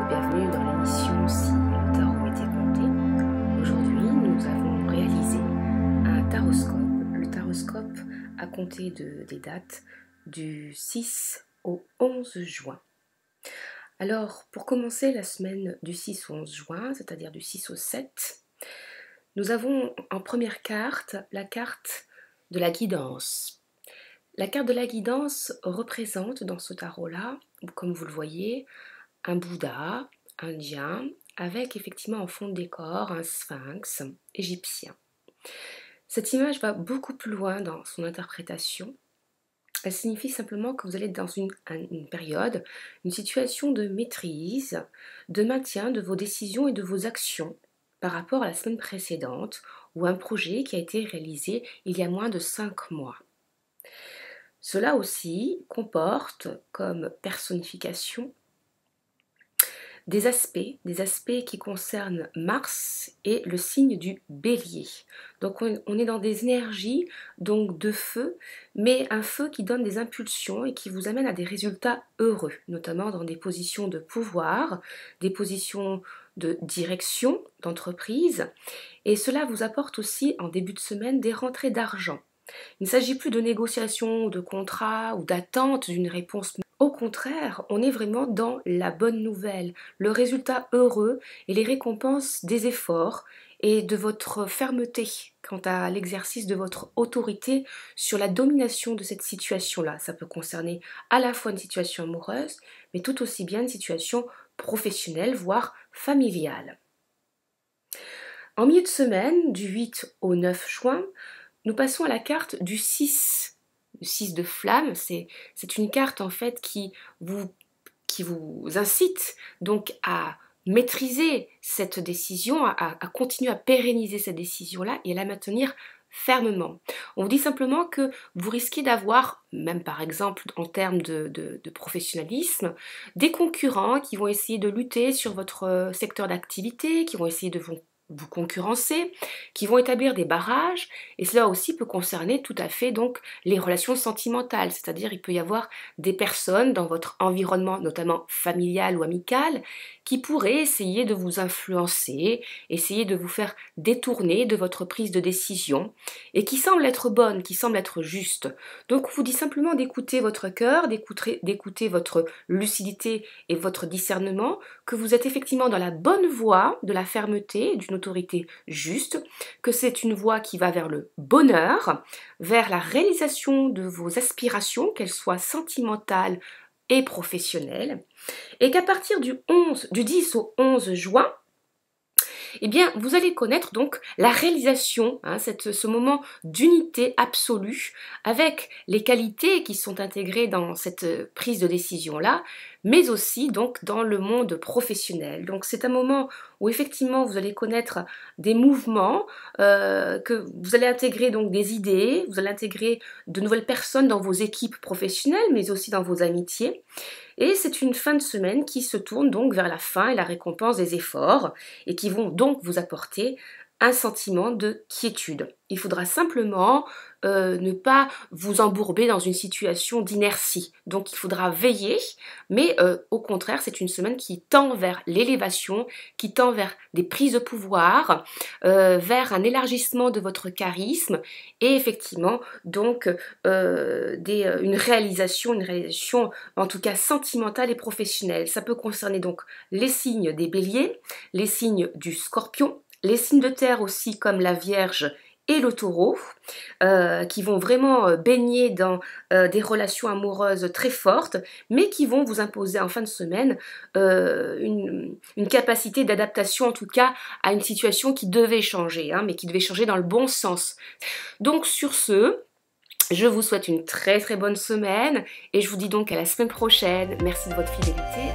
bienvenue dans l'émission Si le tarot m'était compté. Aujourd'hui, nous avons réalisé un taroscope. Le taroscope a compté des dates du 6 au 11 juin. Alors, pour commencer la semaine du 6 au 11 juin, c'est-à-dire du 6 au 7, nous avons en première carte la carte de la guidance. La carte de la guidance représente dans ce tarot-là, comme vous le voyez, un Bouddha indien avec effectivement en fond de décor un sphinx égyptien. Cette image va beaucoup plus loin dans son interprétation. Elle signifie simplement que vous allez être dans une période, une situation de maîtrise, de maintien de vos décisions et de vos actions par rapport à la semaine précédente ou un projet qui a été réalisé il y a moins de 5 mois. Cela aussi comporte comme personnification des aspects qui concernent Mars et le signe du Bélier. Donc on est dans des énergies donc de feu, mais un feu qui donne des impulsions et qui vous amène à des résultats heureux, notamment dans des positions de pouvoir, des positions de direction d'entreprise, et cela vous apporte aussi en début de semaine des rentrées d'argent. Il ne s'agit plus de négociations, de contrats ou d'attente d'une réponse. Au contraire, on est vraiment dans la bonne nouvelle, le résultat heureux et les récompenses des efforts et de votre fermeté quant à l'exercice de votre autorité sur la domination de cette situation-là. Ça peut concerner à la fois une situation amoureuse, mais tout aussi bien une situation professionnelle, voire familiale. En milieu de semaine, du 8 au 9 juin, nous passons à la carte du 6. Le 6 de flamme, c'est une carte en fait qui vous incite donc à maîtriser cette décision, à continuer à pérenniser cette décision-là et à la maintenir fermement. On vous dit simplement que vous risquez d'avoir, même par exemple en termes de professionnalisme, des concurrents qui vont essayer de lutter sur votre secteur d'activité, qui vont essayer de vous concurrencer, qui vont établir des barrages, et cela aussi peut concerner tout à fait donc les relations sentimentales, c'est-à-dire il peut y avoir des personnes dans votre environnement, notamment familial ou amical, qui pourraient essayer de vous influencer, essayer de vous faire détourner de votre prise de décision, et qui semblent être bonnes, qui semblent être justes. Donc on vous dit simplement d'écouter votre cœur, d'écouter votre lucidité et votre discernement, que vous êtes effectivement dans la bonne voie de la fermeté, d'une autorité juste, que c'est une voie qui va vers le bonheur, vers la réalisation de vos aspirations, qu'elles soient sentimentales et professionnelles, et qu'à partir du 10 au 11 juin, eh bien, vous allez connaître donc la réalisation, ce moment d'unité absolue avec les qualités qui sont intégrées dans cette prise de décision-là, mais aussi donc dans le monde professionnel. Donc c'est un moment où effectivement vous allez connaître des mouvements, que vous allez intégrer donc des idées, vous allez intégrer de nouvelles personnes dans vos équipes professionnelles, mais aussi dans vos amitiés. Et c'est une fin de semaine qui se tourne donc vers la fin et la récompense des efforts et qui vont donc vous apporter un sentiment de quiétude. Il faudra simplement ne pas vous embourber dans une situation d'inertie. Donc il faudra veiller, mais au contraire, c'est une semaine qui tend vers l'élévation, qui tend vers des prises de pouvoir, vers un élargissement de votre charisme et effectivement donc une réalisation en tout cas sentimentale et professionnelle. Ça peut concerner donc les signes des béliers, les signes du scorpion, les signes de terre aussi comme la Vierge et le Taureau, qui vont vraiment baigner dans des relations amoureuses très fortes, mais qui vont vous imposer en fin de semaine une capacité d'adaptation, en tout cas à une situation qui devait changer, mais qui devait changer dans le bon sens. Donc sur ce, je vous souhaite une très très bonne semaine, et je vous dis donc à la semaine prochaine. Merci de votre fidélité.